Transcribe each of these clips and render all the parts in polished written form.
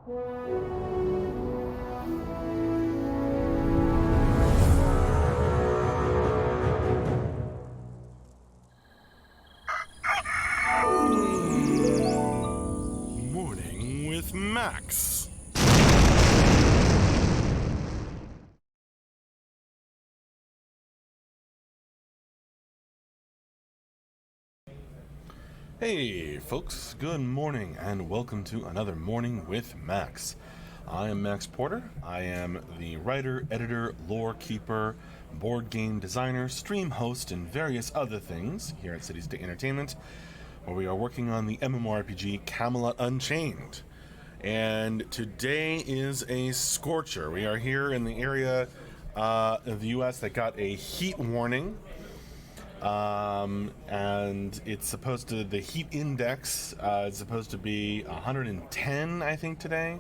Morning with Max. Hey folks, good morning and welcome to another Morning with Max. I am Max Porter. I am the writer, editor, lore keeper, board game designer, stream host, and various other things here at City State Entertainment, where we are working on the MMORPG Camelot Unchained. And today is a scorcher. We are here in the area of the US that got a heat warning. And it's supposed to, the heat index is supposed to be 110, I think, today.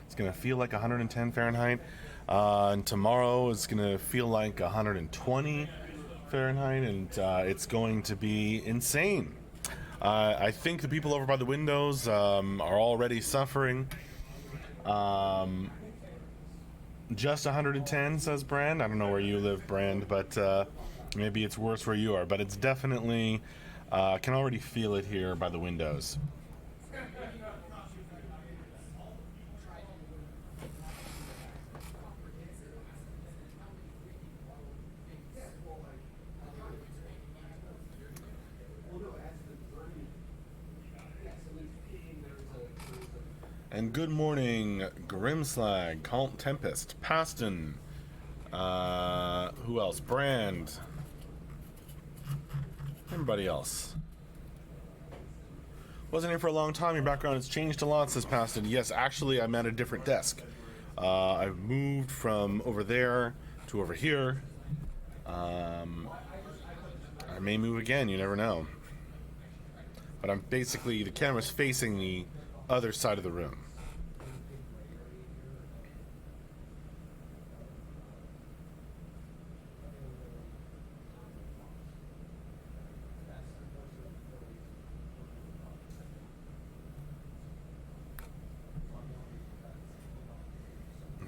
It's going to feel like 110 Fahrenheit. And tomorrow it's going to feel like 120 Fahrenheit, and it's going to be insane. I think the people over by the windows are already suffering. Just 110, says Brand. I don't know where you live, Brand, but maybe it's worse where you are. But it's definitely, I can already feel it here by the windows. And good morning, Grimslag, Cult Tempest, Paston, who else? Brand, everybody else. Wasn't here for a long time. Your background has changed a lot, says Paston. Yes, actually, I'm at a different desk. I've moved from over there to over here. I may move again, you never know. But I'm basically, the camera's facing the other side of the room.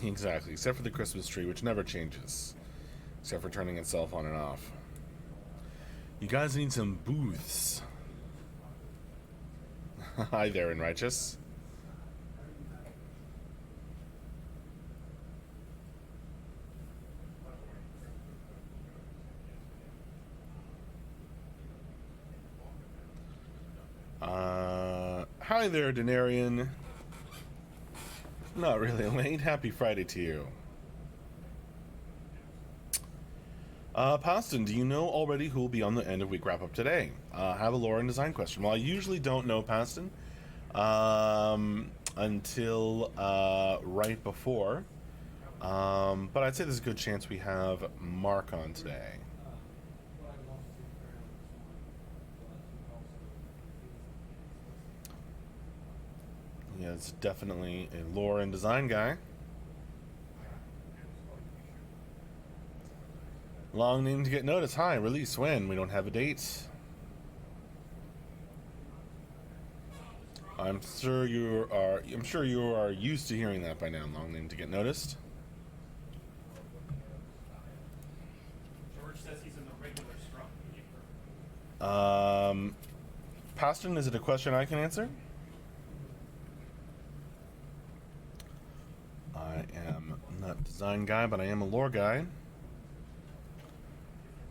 Exactly, except for the Christmas tree, which never changes, except for turning itself on and off. You guys need some booths. Hi there, in Righteous. Hi there, Denarian. Not really late. Happy Friday to you. Paston, do you know already who will be on the end of week wrap up today? Have a lore and design question. Well, I usually don't know, Paston, until right before. But I'd say there's a good chance we have Mark on today. He is definitely a lore and design guy. Long name to get noticed. Hi, release when? We don't have a date. I'm sure you are used to hearing that by now. Long name to get noticed. George says he's in the regular scrum. Paston, is it a question I can answer? I am not a design guy, but I am a lore guy.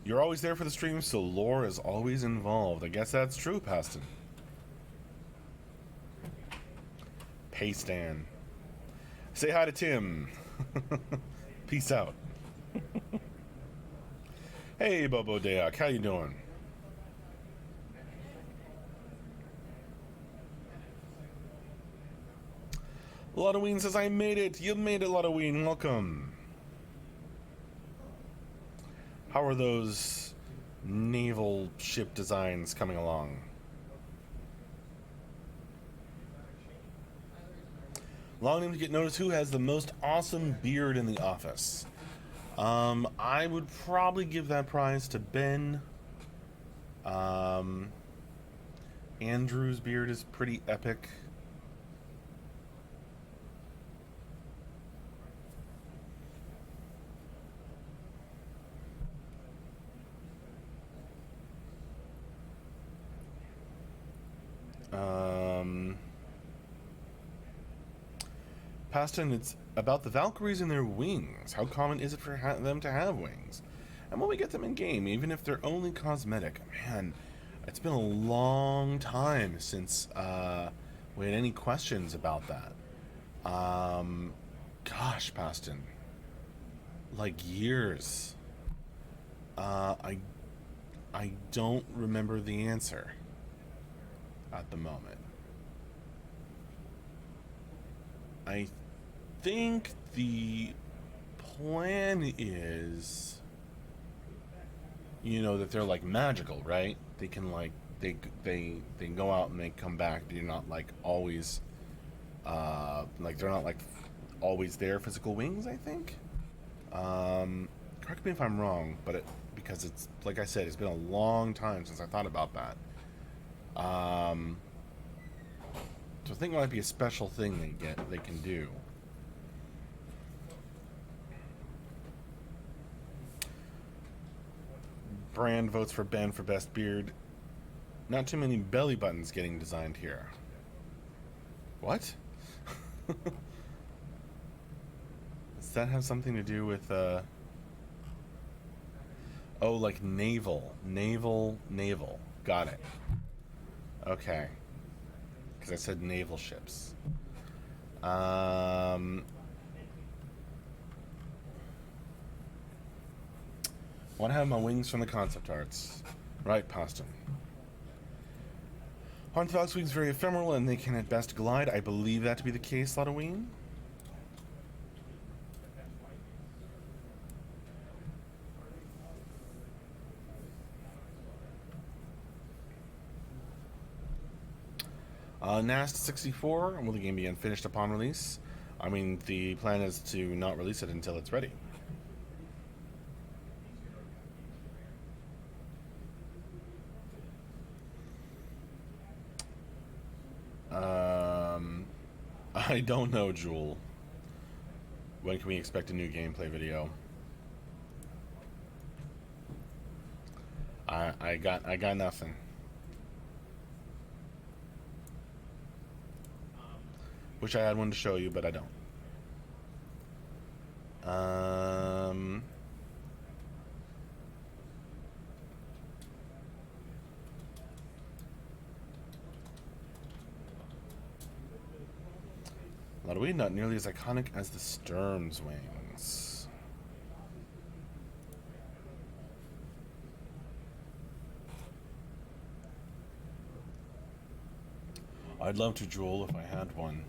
You're always there for the stream, so lore is always involved. I guess that's true, Paston. Paystan. Say hi to Tim. Peace out. Hey, Bobo Dayak, how you doing? Lotoween says, I made it. You made it, Lotoween. Welcome. How are those naval ship designs coming along? Long name to get noticed. Who has the most awesome beard in the office? I would probably give that prize to Ben. Andrew's beard is pretty epic. Paston, it's about the Valkyries and their wings. How common is it for them to have wings? And will we get them in game, even if they're only cosmetic? Man, it's been a long time since we had any questions about that. Gosh, Paston, like years. I don't remember the answer at the moment. I think the plan is, that they're like magical, right? They can like they go out and they come back. They're not like always like they're not like always there physical wings, I think. Correct me if I'm wrong, but because it's like I said, it's been a long time since I thought about that. So I think it might be a special thing they can do. Brand votes for Ben for best beard. Not too many belly buttons getting designed here. What? Does that have something to do with oh, like naval. Got it. Okay. Because I said naval ships. Want to have my wings from the concept arts. Right, Poston. Aren't the Valk's wings very ephemeral and they can at best glide? I believe that to be the case, Lotaween. Nast 64, will the game be unfinished upon release? I mean, the plan is to not release it until it's ready. I don't know, Jewel. When can we expect a new gameplay video? I got nothing. Wish I had one to show you, but I don't. Lotawee, not nearly as iconic as the Sturm's wings. I'd love to, Jewel, if I had one.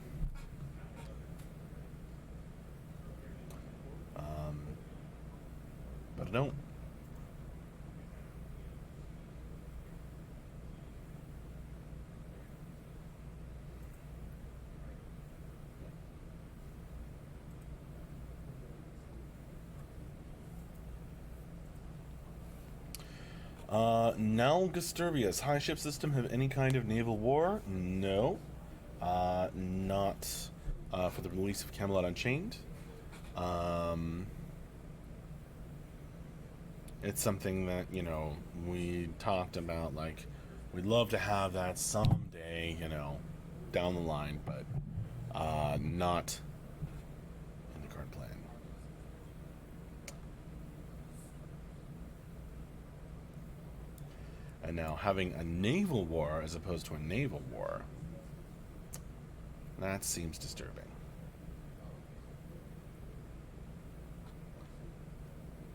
But I don't. Nalgasturbius, high ship system have any kind of naval war? No. Not for the release of Camelot Unchained. It's something that, we talked about, like, we'd love to have that someday, down the line, but not in the current plan. And now having a naval war as opposed to a naval war, that seems disturbing.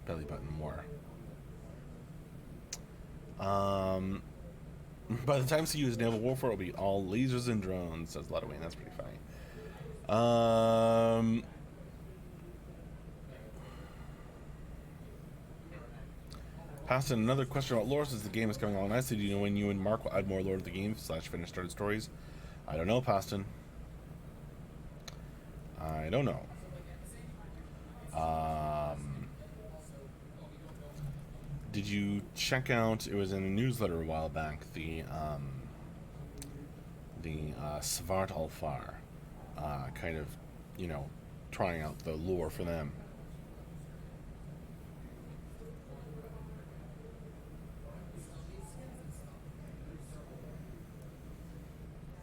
Belly button war. By the time CU is naval warfare, it'll be all lasers and drones, says Lotawayne. That's pretty funny. Paston, another question about lore since the game is coming along nicely. Do you know when you and Mark will add more lore to the game / finish started stories? I don't know, Paston. I don't know. Did you check out, it was in a newsletter a while back, the Svart Alfar, kind of, trying out the lore for them.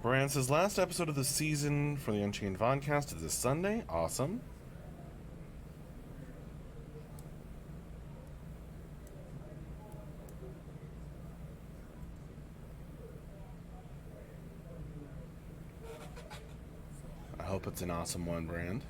Brian says, last episode of the season for the Unchained Vodcast is this Sunday. Awesome. I hope it's an awesome one, Brand.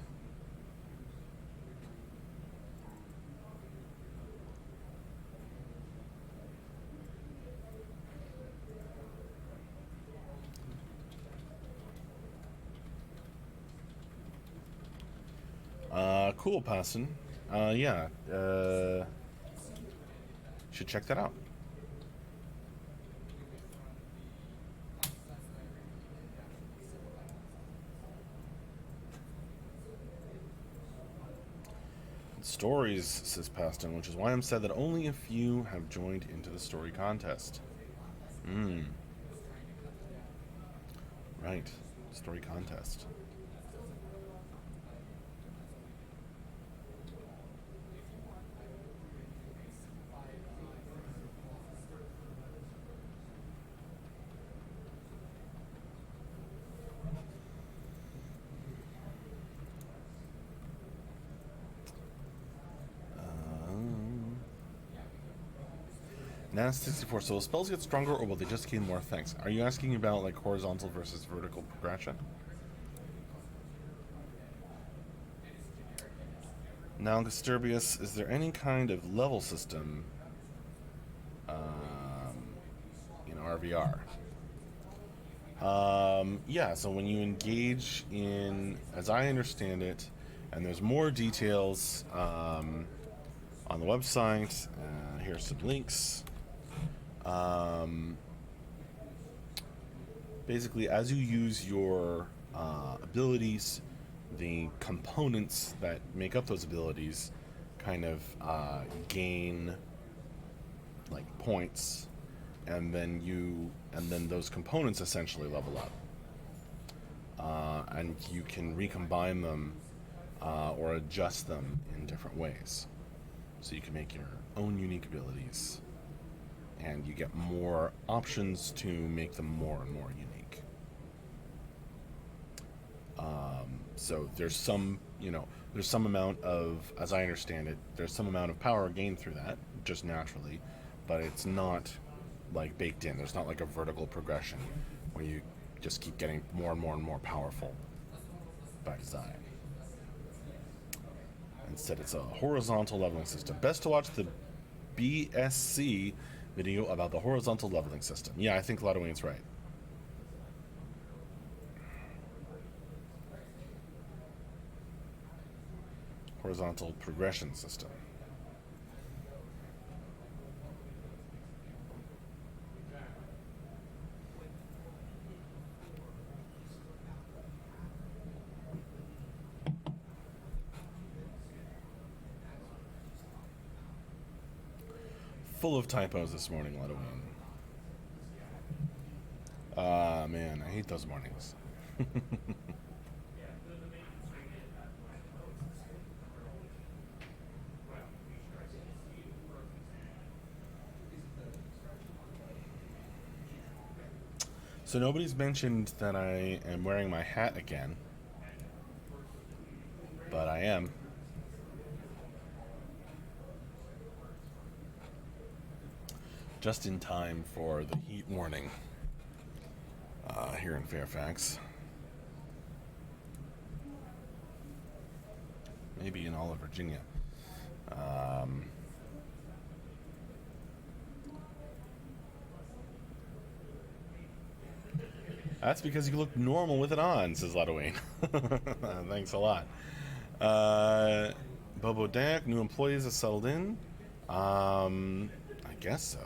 Cool, Passon. Yeah. Should check that out. Stories, says Paston, which is why I'm sad that only a few have joined into the story contest. Right. Story contest. NAS64, so will spells get stronger or will they just gain more effects? Are you asking about like horizontal versus vertical progression? Now, Disturbius, is there any kind of level system in RVR? Yeah, so when you engage in, as I understand it, and there's more details on the website, here's some links. Basically, as you use your abilities, the components that make up those abilities kind of gain like points, and then those components essentially level up, and you can recombine them or adjust them in different ways. So you can make your own unique abilities, and you get more options to make them more and more unique. So there's some amount of, as I understand it, there's some amount of power gained through that, just naturally, but it's not like baked in. There's not like a vertical progression where you just keep getting more and more and more powerful by design. Instead, it's a horizontal leveling system. Best to watch the BSC video about the horizontal leveling system. Yeah, I think Ladwayne's right. Horizontal progression system. Full of typos this morning, Ladwayne. Man, I hate those mornings. So nobody's mentioned that I am wearing my hat again, but I am. Just in time for the heat warning here in Fairfax. Maybe in all of Virginia. That's because you look normal with it on, says Ladwayne. Thanks a lot. Bobo Dak, new employees have settled in. I guess so.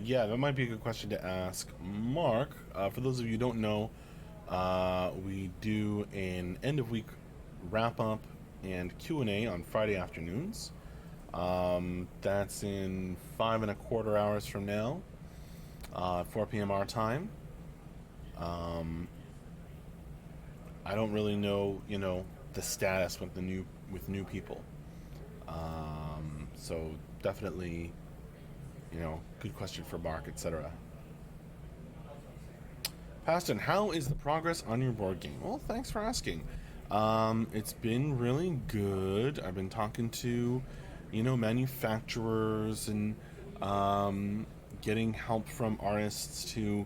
Yeah, that might be a good question to ask Mark. For those of you who don't know, we do an end-of-week wrap-up and Q&A on Friday afternoons. That's in 5.25 hours from now, 4 p.m. our time. I don't really know, the status with new people. So definitely, good question for Mark, etc. Paston, how is the progress on your board game? Well, thanks for asking. It's been really good. I've been talking to, manufacturers and getting help from artists to,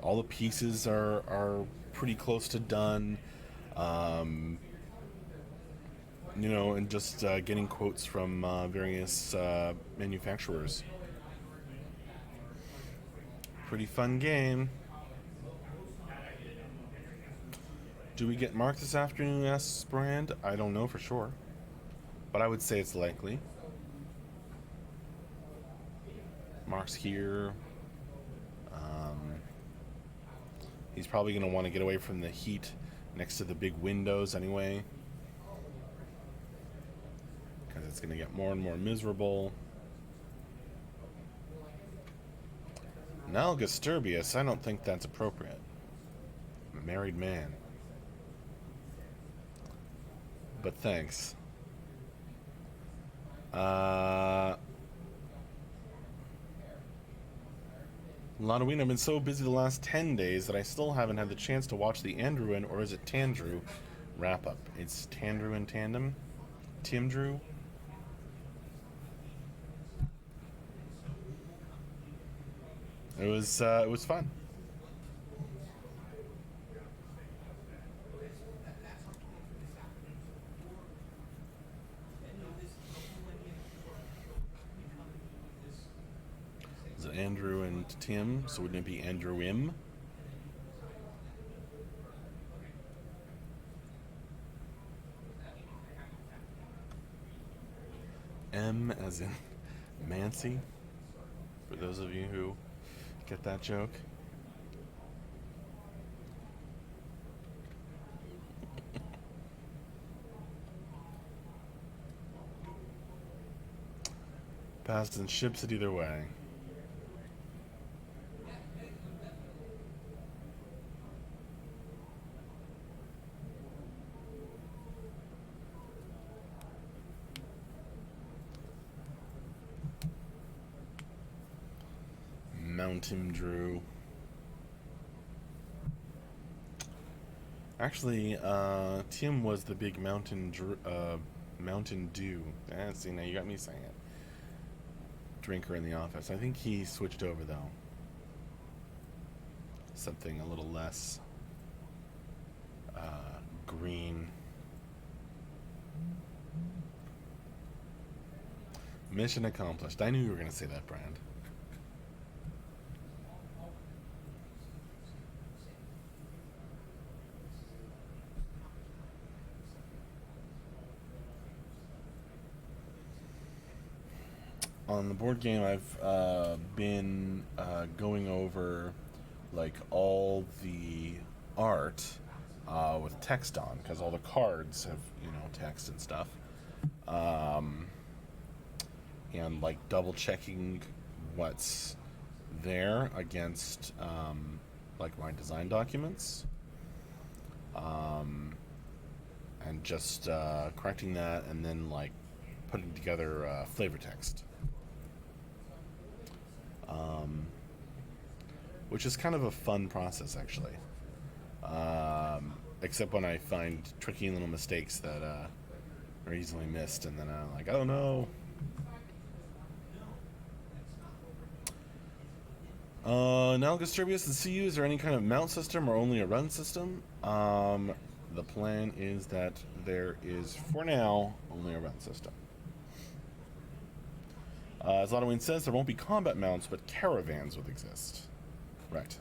all the pieces are pretty close to done. Um, and just getting quotes from various manufacturers. Pretty fun game. Do we get Mark this afternoon? Asks Brand. I don't know for sure, but I would say it's likely. Mark's here. He's probably going to want to get away from the heat next to the big windows anyway, because it's going to get more and more miserable. Now, Disturbius, I don't think that's appropriate. Married man. But thanks. Lanoween, I've been so busy the last 10 days that I still haven't had the chance to watch the Andrew or is it Tandrew wrap up. It's Tandrew in tandem. Timdrew. It was fun. Is it Andrew and Tim? So wouldn't it be Andrew M? M as in Mancy, for those of you who get that joke. Passed and ships it either way. Mountain Drew. Actually, Tim was the big Mountain Dew. See, now you got me saying it. Drinker in the office. I think he switched over though. Something a little less green. Mission accomplished. I knew you were going to say that, Brand. On the board game, I've been going over like all the art with text on, because all the cards have text and stuff, and like double checking what's there against like my design documents, and just correcting that, and then like putting together flavor text. Which is kind of a fun process, actually. Except when I find tricky little mistakes that are easily missed, and then I'm like, oh no. Now, Disturbius and CU, is there any kind of mount system or only a run system? The plan is that there is, for now, only a run system. As Lanoween says, there won't be combat mounts, but caravans would exist. Right.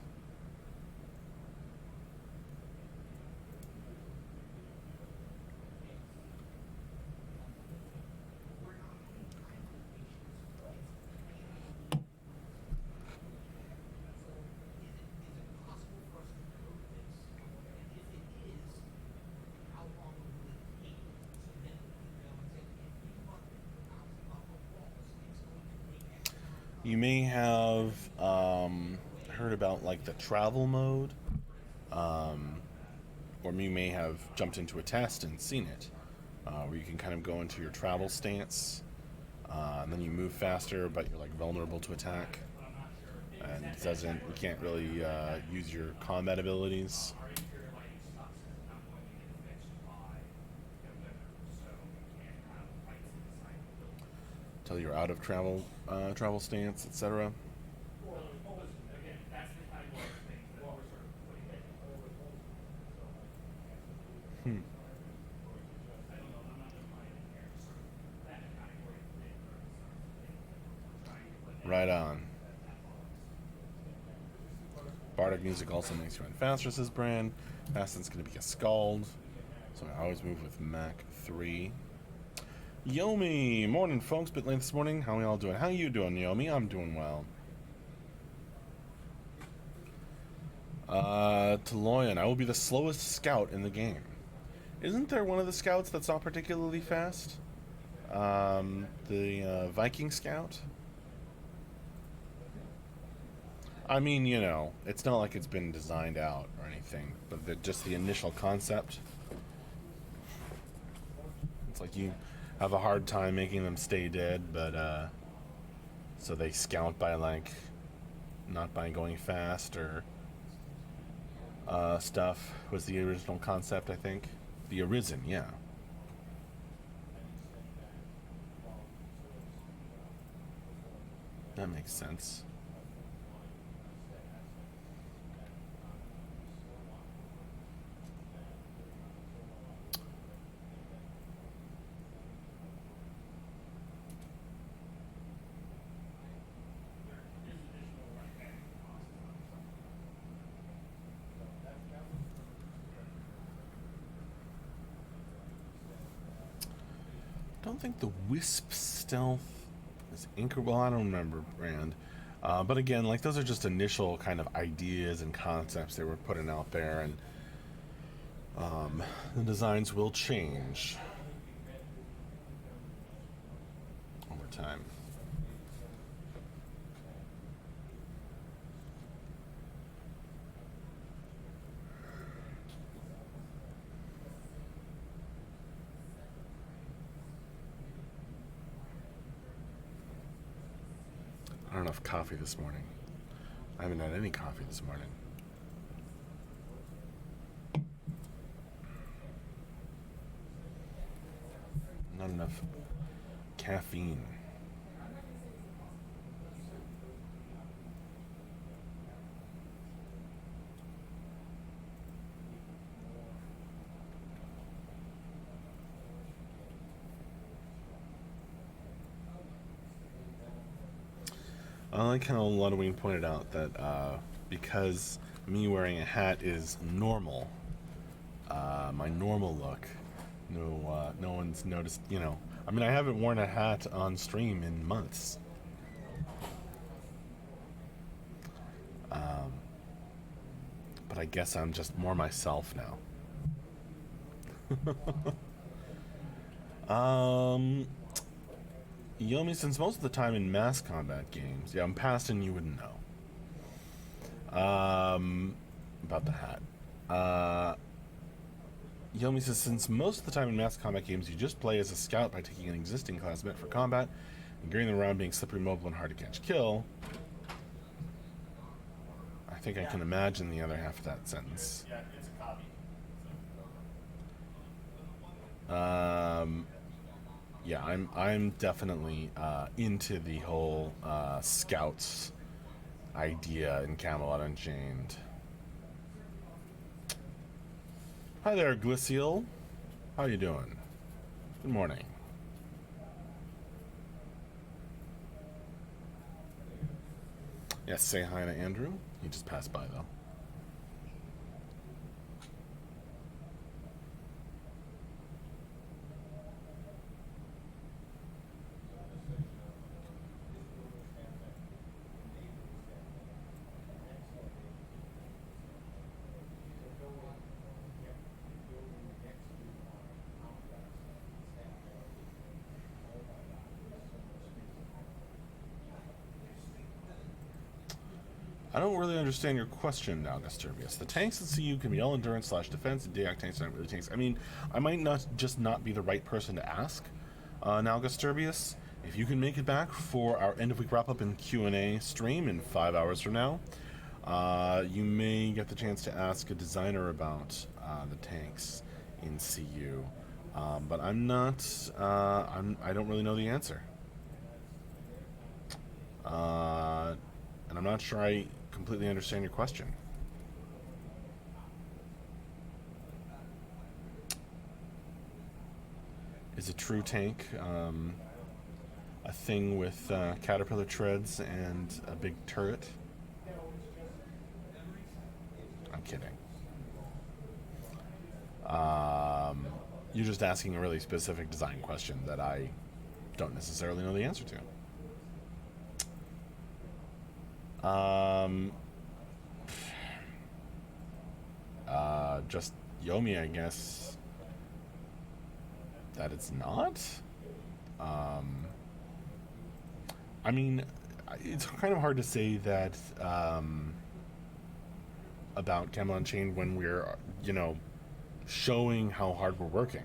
You may have heard about like the travel mode, or you may have jumped into a test and seen it, where you can kind of go into your travel stance, and then you move faster, but you're like vulnerable to attack. and doesn't, you can't really use your combat abilities our interior lighting sucks and it's not going to get fixed by November, so we can't have lights inside the building. until you're out of travel stance, etc. Well, again, that's the category of things that we're sort of putting in. Hmm. I don't know, I'm not defining it here, sort of that category of thing, or sort of thing that we're trying to put in. Right on. That follows. Bardic music also makes you run faster, says Brand. Aston's going to be a Scald, so I always move with Mac 3. Yomi! Morning, folks. Bit late this morning. How we all doing? How you doing, Yomi? I'm doing well. Taloyan, I will be the slowest scout in the game. Isn't there one of the scouts that's not particularly fast? The Viking scout? I mean, you know, it's not like it's been designed out or anything, but just the initial concept. It's like you have a hard time making them stay dead, but so they scout by like not by going fast or stuff was the original concept, I think. The Arisen, yeah. That makes sense. I don't think the Wisp stealth is anchor. Well, I don't remember, Brand. But again, like those are just initial kind of ideas and concepts they were putting out there, and the designs will change over time. I don't have enough coffee this morning. I haven't had any coffee this morning. Not enough caffeine. I like how Ludwig pointed out that because me wearing a hat is normal, my normal look, no one's noticed, you know. I mean, I haven't worn a hat on stream in months. But I guess I'm just more myself now. Yomi, since most of the time in mass combat games, yeah, I'm past and you wouldn't know. About the hat. Yomi says, since most of the time in mass combat games, you just play as a scout by taking an existing class meant for combat, and gearing them around being slippery, mobile, and hard to catch kill. I think I can imagine the other half of that sentence. Yeah, it's a copy. Yeah, I'm definitely into the whole scouts idea in Camelot Unchained. Hi there, Glycial. How you doing? Good morning. Yes, say hi to Andrew. He just passed by though. I don't really understand your question now, Disturbius. The tanks in CU can be all endurance / defense, and DAC tanks aren't really tanks. I mean, I might not be the right person to ask, now, Disturbius. if you can make it back for our end of week wrap up and Q&A stream in 5 hours from now, you may get the chance to ask a designer about the tanks in CU. But I'm not. I don't really know the answer, and I'm not sure I completely understand your question. Is a true tank a thing with caterpillar treads and a big turret? I'm kidding. You're just asking a really specific design question that I don't necessarily know the answer to. Just Yomi, I guess. That it's not? I mean, it's kind of hard to say that about Camelot Unchained when we're, showing how hard we're working.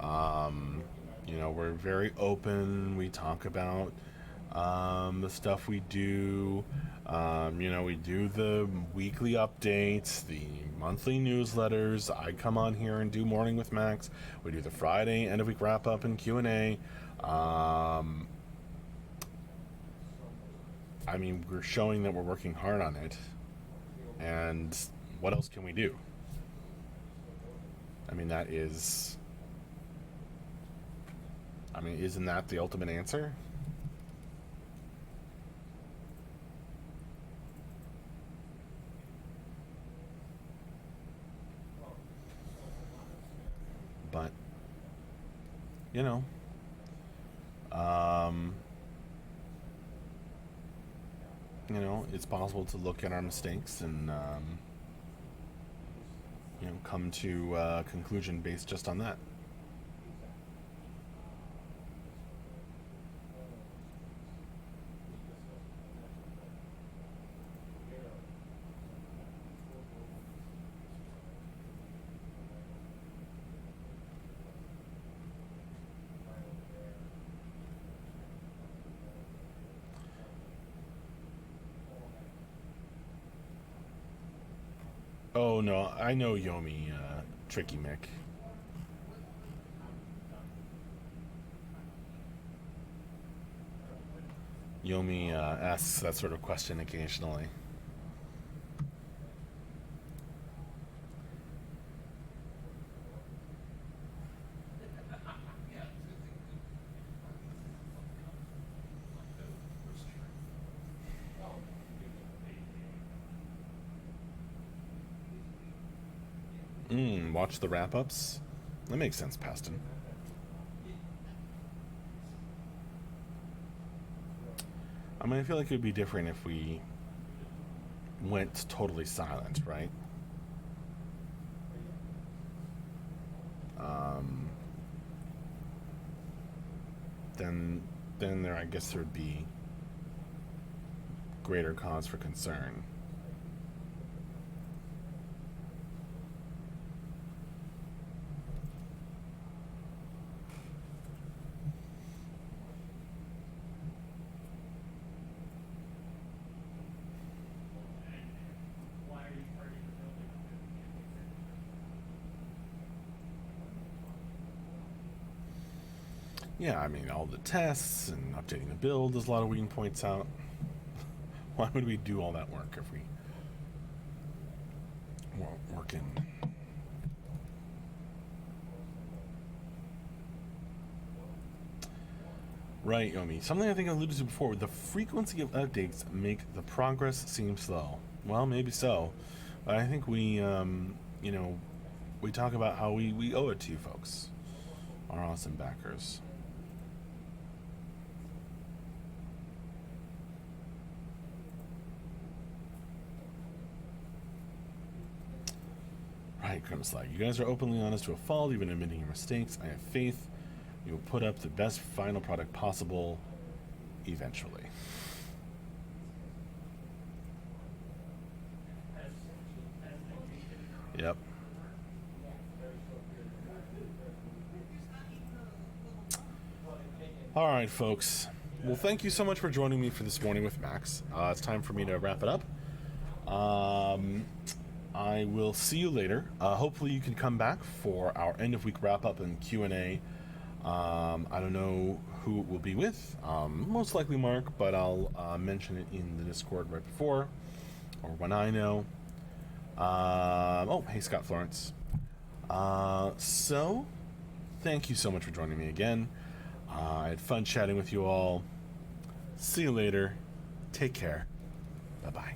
We're very open. We talk about the stuff we do. We do the weekly updates, the monthly newsletters. I come on here and do Morning with Max. We do the Friday end of week wrap up and Q&A. We're showing that we're working hard on it. And what else can we do? Isn't that the ultimate answer? But, it's possible to look at our mistakes and, come to a conclusion based just on that. Oh no, I know Yomi, Tricky Mick. Yomi asks that sort of question occasionally. Watch the wrap-ups? That makes sense, Paston. I feel like it would be different if we went totally silent, right? Then I guess there would be greater cause for concern. Yeah, all the tests and updating the build, as a lot of Ween points out. Why would we do all that work if we weren't working? Right, Yomi. Something I think I alluded to before, the frequency of updates make the progress seem slow. Well, maybe so. But I think we talk about how we owe it to you folks, our awesome backers. Right, Crimslag. You guys are openly honest to a fault, even admitting your mistakes. I have faith you will put up the best final product possible eventually. Yep. All right, folks. Well, thank you so much for joining me for this morning with Max. It's time for me to wrap it up. I will see you later. Hopefully, you can come back for our end of week wrap up and Q&A. I don't know who it will be with. Most likely Mark, but I'll mention it in the Discord right before, or when I know. Oh, hey, Scott Florence. So, thank you so much for joining me again. I had fun chatting with you all. See you later. Take care. Bye-bye.